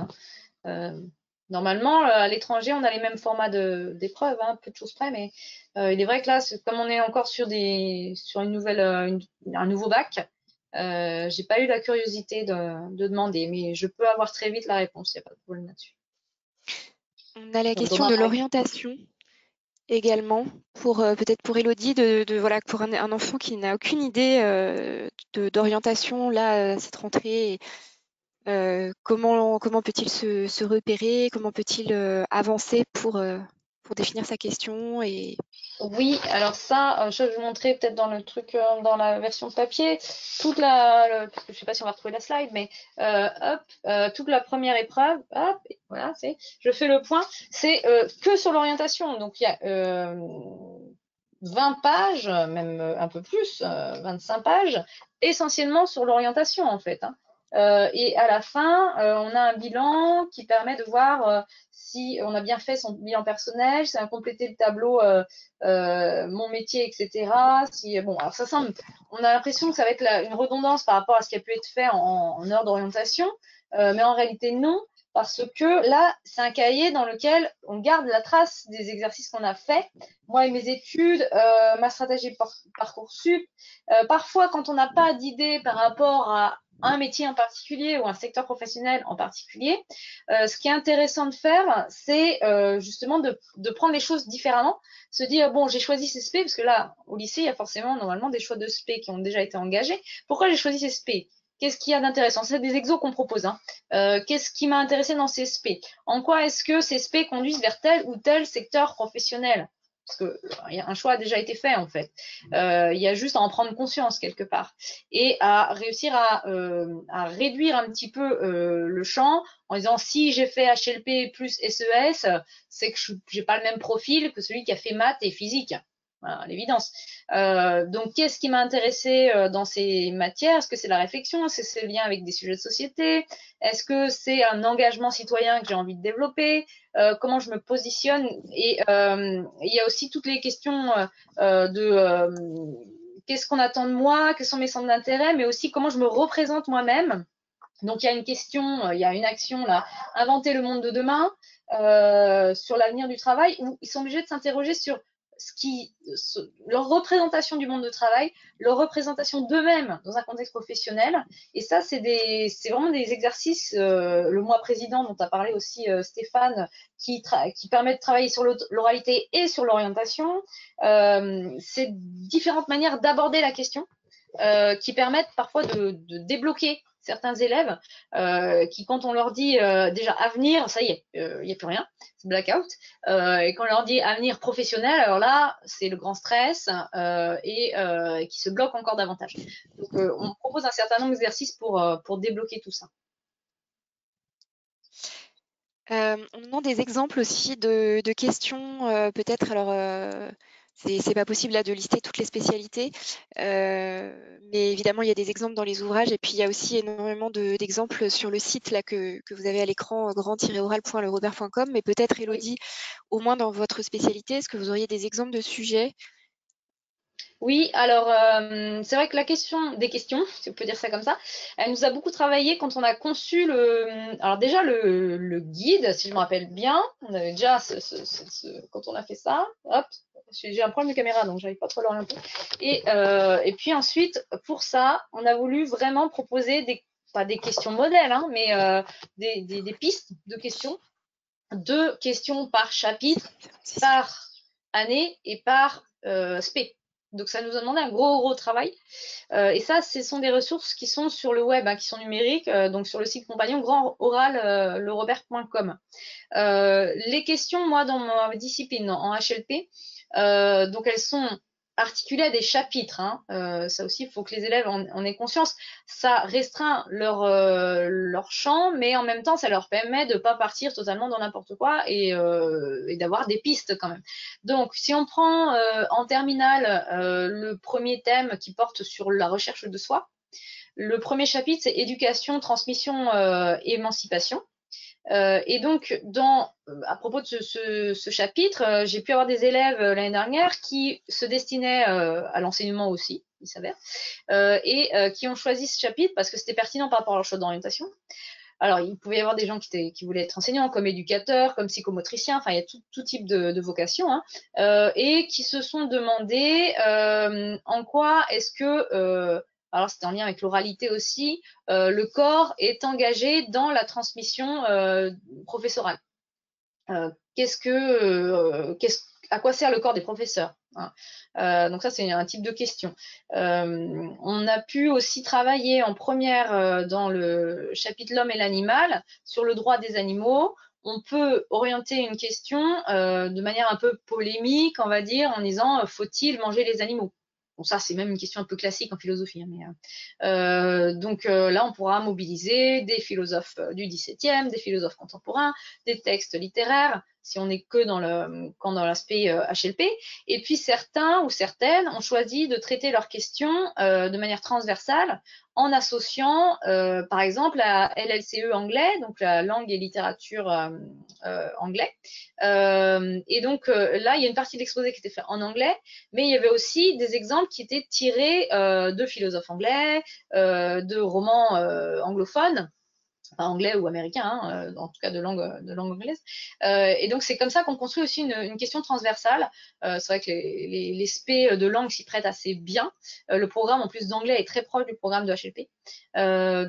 [SPEAKER 2] Hein. Normalement, à l'étranger, on a les mêmes formats d'épreuves, hein, peu de choses près, mais il est vrai que là, comme on est encore sur un nouveau bac, j'ai pas eu la curiosité de demander, mais je peux avoir très vite la réponse, il n'y a pas de problème là-dessus.
[SPEAKER 1] On a la question de l'orientation également, peut-être pour Élodie, voilà, pour un enfant qui n'a aucune idée d'orientation là à cette rentrée. Comment peut-il se repérer? Comment peut-il avancer pour définir sa question
[SPEAKER 2] Oui, alors ça, je vais vous montrer peut-être dans le truc, dans la version papier, je ne sais pas si on va retrouver la slide, mais toute la première épreuve, hop, voilà, je fais le point, c'est que sur l'orientation. Donc il y a 20 pages, même un peu plus, 25 pages, essentiellement sur l'orientation en fait. Hein. Et à la fin, on a un bilan qui permet de voir si on a bien fait son bilan personnel, si on a complété le tableau mon métier, etc. Bon, alors ça semble, on a l'impression que ça va être une redondance par rapport à ce qui a pu être fait en heure d'orientation, mais en réalité non, parce que là, c'est un cahier dans lequel on garde la trace des exercices qu'on a fait. Moi et mes études, ma stratégie Parcoursup. Parfois, quand on n'a pas d'idée par rapport à un métier en particulier ou un secteur professionnel en particulier, ce qui est intéressant de faire, c'est justement de prendre les choses différemment, se dire, bon, j'ai choisi ces SP, parce que là, au lycée, il y a forcément normalement des choix de SP qui ont déjà été engagés. Pourquoi j'ai choisi ces SP? Qu'est-ce qu'il y a d'intéressant? C'est des exos qu'on propose. Hein. Qu'est-ce qui m'a intéressé dans ces SP? En quoi est-ce que ces SP conduisent vers tel ou tel secteur professionnel? Parce qu'un choix a déjà été fait en fait. Il y a juste à en prendre conscience quelque part et à réussir à réduire un petit peu le champ en disant si j'ai fait HLP plus SES, c'est que j'ai pas le même profil que celui qui a fait maths et physique. voilà, à l'évidence. Donc, qu'est-ce qui m'a intéressé dans ces matières? Est-ce que c'est la réflexion? Est-ce que c'est le lien avec des sujets de société? Est-ce que c'est un engagement citoyen que j'ai envie de développer? Comment je me positionne? Et il y a aussi toutes les questions de qu'est-ce qu'on attend de moi? Quels sont mes centres d'intérêt? Mais aussi comment je me représente moi-même. Donc, il y a une question, il y a une action là, inventer le monde de demain sur l'avenir du travail, où ils sont obligés de s'interroger sur leur représentation du monde du travail, leur représentation d'eux-mêmes dans un contexte professionnel. Et ça, c'est vraiment des exercices, le mois président dont a parlé aussi Stéphane, qui permet de travailler sur l'oralité et sur l'orientation. C'est différentes manières d'aborder la question qui permettent parfois de débloquer certains élèves qui, quand on leur dit déjà avenir, ça y est, il n'y a plus rien, c'est blackout. Et quand on leur dit avenir professionnel, alors là, c'est le grand stress et qui se bloque encore davantage. Donc, on propose un certain nombre d'exercices pour débloquer tout ça.
[SPEAKER 1] On nous demande des exemples aussi de questions, peut-être. Alors, c'est pas possible là de lister toutes les spécialités, mais évidemment il y a des exemples dans les ouvrages, et puis il y a aussi énormément d'exemples sur le site là que vous avez à l'écran, grand-oral.lerobert.com. Mais peut-être, Élodie, au moins dans votre spécialité, est-ce que vous auriez des exemples de sujets?
[SPEAKER 2] Oui, alors c'est vrai que la question des questions, si on peut dire ça comme ça, elle nous a beaucoup travaillé quand on a conçu alors déjà le guide, si je me rappelle bien, on avait déjà quand on a fait ça, hop, j'ai un problème de caméra donc j'arrive pas trop à l'orienter. Et puis ensuite, pour ça, on a voulu vraiment proposer pas des questions modèles, hein, mais des pistes de questions, 2 questions par chapitre, par année et par spé. Donc, ça nous a demandé un gros travail. Et ça, ce sont des ressources qui sont sur le web, hein, qui sont numériques, donc sur le site compagnon grand-oral lerobert.com. Les questions, moi, dans ma discipline, en HLP, donc elles sont articulées à des chapitres. Hein. Ça aussi, il faut que les élèves en aient conscience. Ça restreint leur champ, mais en même temps, ça leur permet de ne pas partir totalement dans n'importe quoi et d'avoir des pistes quand même. Donc, si on prend en terminale le premier thème qui porte sur la recherche de soi, le premier chapitre, c'est éducation, transmission, émancipation. Et donc, à propos de ce chapitre, j'ai pu avoir des élèves l'année dernière qui se destinaient à l'enseignement aussi, il s'avère, et qui ont choisi ce chapitre parce que c'était pertinent par rapport à leur choix d'orientation. Alors, il pouvait y avoir des gens qui voulaient être enseignants, comme éducateurs, comme psychomotriciens, enfin, il y a tout type de vocations, hein, et qui se sont demandé en quoi est-ce que alors c'était en lien avec l'oralité aussi, le corps est engagé dans la transmission professorale. À quoi sert le corps des professeurs, hein. Donc ça, c'est un type de question. On a pu aussi travailler en première dans le chapitre L'homme et l'animal sur le droit des animaux. On peut orienter une question de manière un peu polémique, on va dire, en disant faut-il manger les animaux? Bon, ça, c'est même une question un peu classique en philosophie, hein, mais donc là, on pourra mobiliser des philosophes du XVIIe, des philosophes contemporains, des textes littéraires, si on n'est que dans l'aspect HLP. Et puis certains ou certaines ont choisi de traiter leurs questions de manière transversale en associant, par exemple, la LLCE anglais, donc la langue et littérature anglais. Et donc là, il y a une partie de l'exposé qui était faite en anglais, mais il y avait aussi des exemples qui étaient tirés de philosophes anglais, de romans anglophones, enfin anglais ou américain, hein, en tout cas de langue anglaise. Et donc c'est comme ça qu'on construit aussi une question transversale. C'est vrai que les spé de langue s'y prêtent assez bien. Le programme en plus d'anglais est très proche du programme de HLP.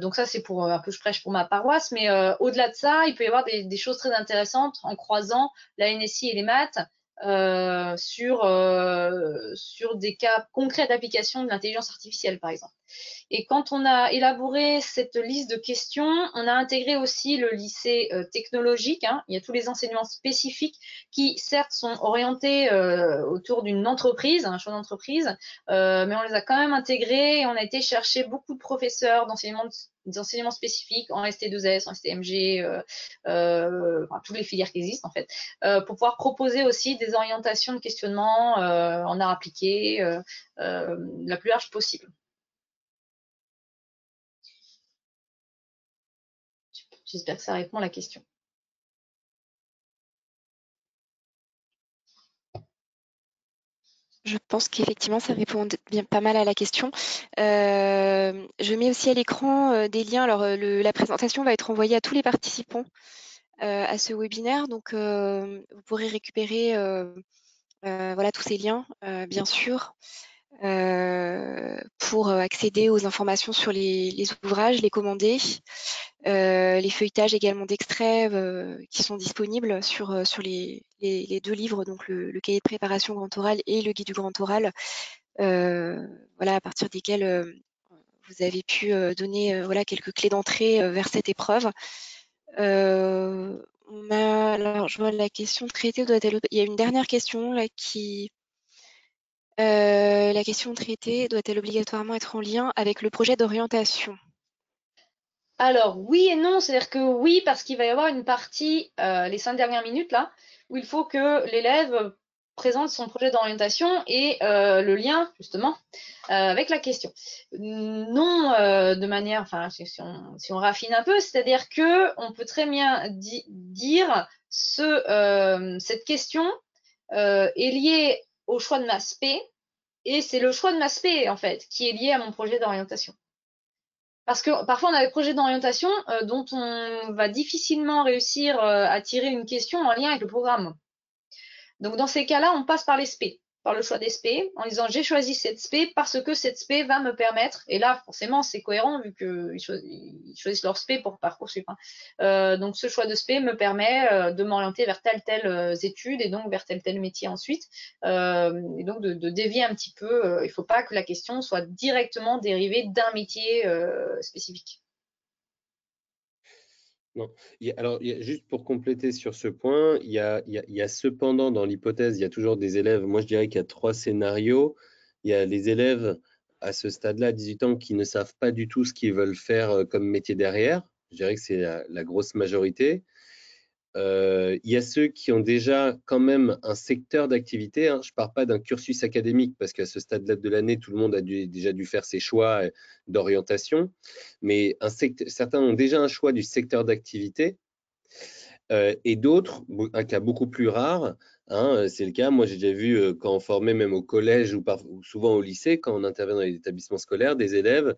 [SPEAKER 2] Donc ça c'est pour un peu je prêche pour ma paroisse, mais au-delà de ça, il peut y avoir des choses très intéressantes en croisant la NSI et les maths. Sur des cas concrets d'application de l'intelligence artificielle, par exemple. Et quand on a élaboré cette liste de questions, on a intégré aussi le lycée technologique. Hein. Il y a tous les enseignements spécifiques qui, certes, sont orientés autour d'une entreprise, un choix d'entreprise, mais on les a quand même intégrés et on a été chercher beaucoup de professeurs d'enseignements spécifiques en ST2S, en STMG, enfin, toutes les filières qui existent en fait, pour pouvoir proposer aussi des orientations de questionnement en art appliqué la plus large possible. J'espère que ça répond à la question.
[SPEAKER 1] Je pense qu'effectivement, ça répond bien pas mal à la question. Je mets aussi à l'écran des liens. Alors, la présentation va être envoyée à tous les participants à ce webinaire. Donc, vous pourrez récupérer voilà, tous ces liens, bien sûr, pour accéder aux informations sur les ouvrages, les commander, les feuilletages également d'extraits qui sont disponibles sur les deux livres, donc le cahier de préparation grand oral et le guide du grand oral, voilà, à partir desquels vous avez pu donner voilà, quelques clés d'entrée vers cette épreuve. Alors, je vois la question traitée doit-elle... Il y a une dernière question là qui... la question traitée doit-elle obligatoirement être en lien avec le projet d'orientation?
[SPEAKER 2] Alors, oui et non, c'est-à-dire que oui, parce qu'il va y avoir une partie, les 5 dernières minutes là, où il faut que l'élève présente son projet d'orientation et le lien, justement, avec la question. Non, de manière, enfin, si on raffine un peu, c'est-à-dire que on peut très bien dire cette question est liée au choix de ma spé, et c'est le choix de ma spé, en fait, qui est lié à mon projet d'orientation. Parce que parfois, on a des projets d'orientation dont on va difficilement réussir à tirer une question en lien avec le programme. Donc, dans ces cas-là, on passe par les SP, par le choix des SP, en disant j'ai choisi cette SP parce que cette SP va me permettre, et là, forcément, c'est cohérent vu qu'ils choisissent leur SP pour Parcoursup. Hein. Donc, ce choix de SP me permet de m'orienter vers telle étude et donc vers tel métier ensuite. Et donc, de dévier un petit peu. Il ne faut pas que la question soit directement dérivée d'un métier spécifique.
[SPEAKER 3] Non. Alors, juste pour compléter sur ce point, il y a cependant dans l'hypothèse, il y a toujours des élèves. Moi, je dirais qu'il y a 3 scénarios. Il y a les élèves à ce stade-là, à 18 ans, qui ne savent pas du tout ce qu'ils veulent faire comme métier derrière. Je dirais que c'est la grosse majorité. Il y a ceux qui ont déjà quand même un secteur d'activité. Hein. Je ne pars pas d'un cursus académique parce qu'à ce stade-là de l'année, tout le monde a déjà dû faire ses choix d'orientation. Mais certains ont déjà un choix du secteur d'activité et d'autres, un cas beaucoup plus rare, hein, c'est le cas, moi j'ai déjà vu quand on formait même au collège ou souvent au lycée, quand on intervient dans les établissements scolaires, des élèves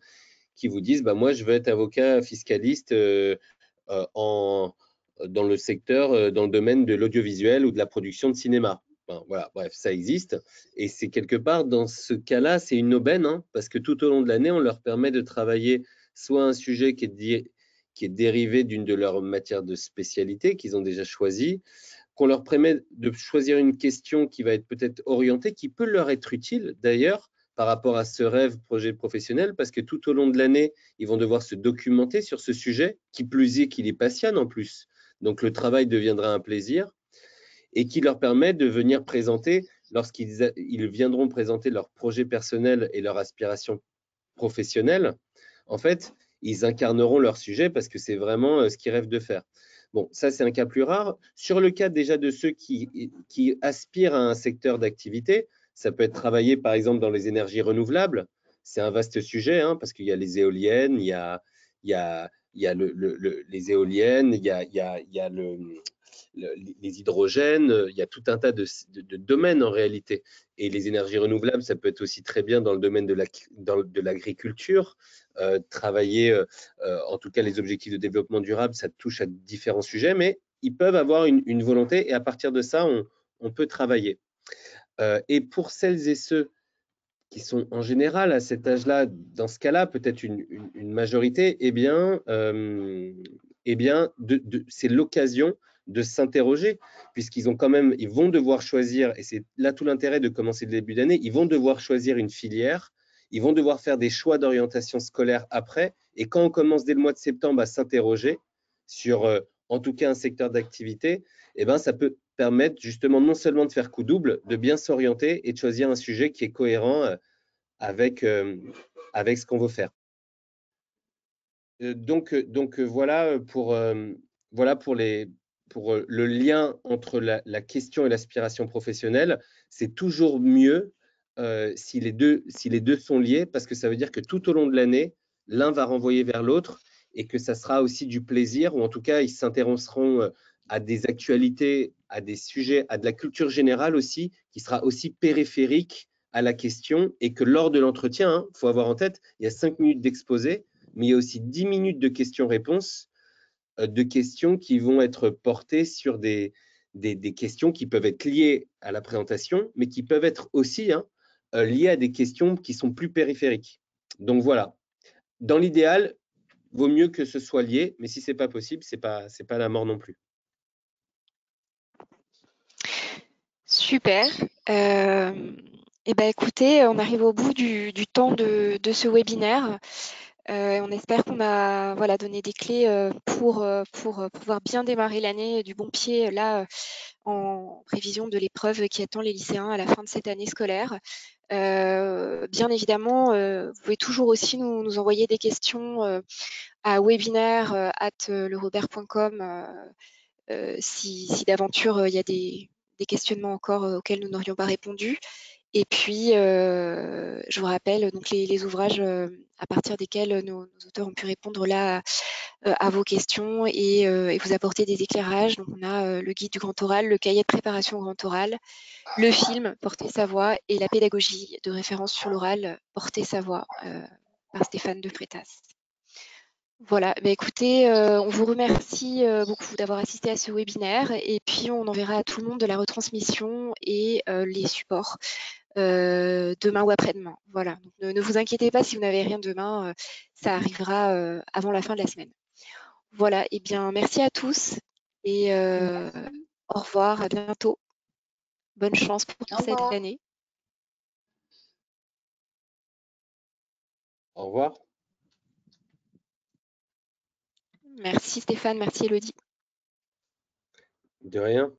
[SPEAKER 3] qui vous disent bah, « moi je veux être avocat fiscaliste dans le secteur, dans le domaine de l'audiovisuel ou de la production de cinéma. » Enfin, voilà, bref, ça existe. Et c'est quelque part, dans ce cas-là, c'est une aubaine, hein, parce que tout au long de l'année, on leur permet de travailler soit un sujet qui est dérivé d'une de leurs matières de spécialité qu'ils ont déjà choisi, qu'on leur permet de choisir une question qui va être peut-être orientée, qui peut leur être utile d'ailleurs par rapport à ce rêve projet professionnel, parce que tout au long de l'année, ils vont devoir se documenter sur ce sujet, qui plus est, qui les passionne en plus. Donc le travail deviendra un plaisir et qui leur permet de venir présenter, lorsqu'ils viendront présenter leur projet personnel et leur aspiration professionnelle, en fait, ils incarneront leur sujet parce que c'est vraiment ce qu'ils rêvent de faire. Bon, ça, c'est un cas plus rare. Sur le cas déjà de ceux qui aspirent à un secteur d'activité, ça peut être travailler, par exemple, dans les énergies renouvelables. C'est un vaste sujet, hein, parce qu'il y a les éoliennes, il y a les éoliennes, il y a les hydrogènes, il y a tout un tas de domaines en réalité. Et les énergies renouvelables, ça peut être aussi très bien dans le domaine de l'agriculture. Travailler, en tout cas les objectifs de développement durable, ça touche à différents sujets, mais ils peuvent avoir une volonté et à partir de ça, on peut travailler. Et pour celles et ceux qui sont en général à cet âge-là, dans ce cas-là, peut-être une majorité, eh bien c'est l'occasion de s'interroger, puisqu'ils vont devoir choisir, et c'est là tout l'intérêt de commencer le début d'année, ils vont devoir choisir une filière, Ils vont devoir faire des choix d'orientation scolaire après. Et quand on commence dès le mois de septembre à s'interroger sur, en tout cas, un secteur d'activité, eh ben, ça peut permettre justement non seulement de faire coup double, de bien s'orienter et de choisir un sujet qui est cohérent avec ce qu'on veut faire. Donc voilà pour le lien entre la question et l'aspiration professionnelle. C'est toujours mieux si les deux sont liés, parce que ça veut dire que tout au long de l'année, l'un va renvoyer vers l'autre et que ça sera aussi du plaisir, ou en tout cas, ils s'intéresseront à des actualités, à des sujets, à de la culture générale aussi, qui sera aussi périphérique à la question, et que lors de l'entretien, il faut avoir en tête, il y a 5 minutes d'exposé, mais il y a aussi 10 minutes de questions-réponses, de questions qui vont être portées sur des questions qui peuvent être liées à la présentation, mais qui peuvent être aussi liées à des questions qui sont plus périphériques. Donc voilà, dans l'idéal, vaut mieux que ce soit lié, mais si ce n'est pas possible, ce n'est pas la mort non plus.
[SPEAKER 1] Super. Eh ben, écoutez, on arrive au bout du temps de ce webinaire. On espère qu'on a donné des clés pour pouvoir bien démarrer l'année du bon pied là en prévision de l'épreuve qui attend les lycéens à la fin de cette année scolaire. Bien évidemment, vous pouvez toujours aussi nous envoyer des questions à webinaire@lerobert.com si d'aventure il y a des questionnements encore auxquels nous n'aurions pas répondu. Et puis, je vous rappelle donc les ouvrages à partir desquels nos auteurs ont pu répondre là à vos questions et vous apporter des éclairages. Donc, on a le guide du grand oral, le cahier de préparation au grand oral, le film Porter sa voix et la pédagogie de référence sur l'oral Porter sa voix par Stéphane de Freitas. Voilà, bah écoutez, on vous remercie beaucoup d'avoir assisté à ce webinaire et puis on enverra à tout le monde de la retransmission et les supports demain ou après-demain. Voilà, donc, ne vous inquiétez pas si vous n'avez rien demain, ça arrivera avant la fin de la semaine. Voilà, et bien merci à tous et au revoir, à bientôt. Bonne chance pour cette année.
[SPEAKER 3] Au revoir.
[SPEAKER 1] Merci Stéphane, merci Elodie.
[SPEAKER 3] De rien.